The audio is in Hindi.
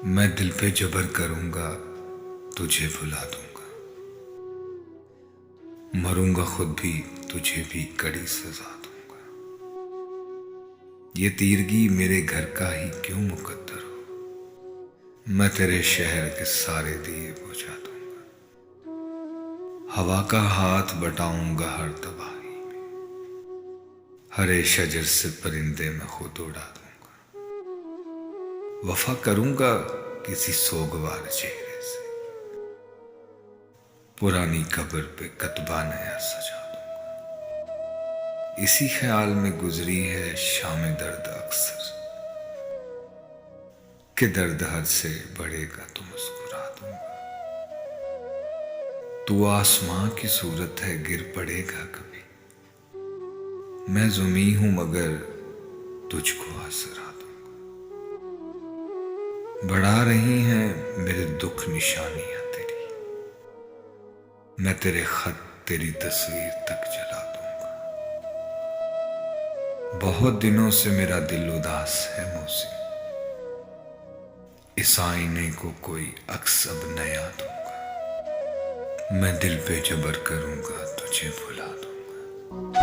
मैं दिल पे जबर करूंगा, तुझे भुला दूंगा। मरूंगा खुद भी, तुझे भी कड़ी सजा दूंगा। ये तीरगी मेरे घर का ही क्यों मुकद्दर हो, मैं तेरे शहर के सारे दिए बुझा दूंगा। हवा का हाथ बटाऊंगा हर तबाही में, हरे शजर से परिंदे मैं खुद उड़ा दूंगा। वफा करूंगा किसी सोगवार चेहरे से, पुरानी कब्र पे कतबा नया सजा दूंगा। इसी ख्याल में गुजरी है शाम दर्द अक्सर, कि दर्द हद से बढ़ेगा तो मुस्कुरा दूंगा। तू आसमां की सूरत है, गिर पड़ेगा कभी। मैं ज़मीं हूं मगर तुझको आसरा दूंगा। बढ़ा रही हैं मेरे दुख निशानियां तेरी, मैं तेरे खत तेरी तस्वीर तक जला दूंगा। बहुत दिनों से मेरा दिल उदास है मौसी, इस आईने को कोई अक्स अब नया दूंगा। मैं दिल पे जबर करूंगा, तुझे भुला दूंगा।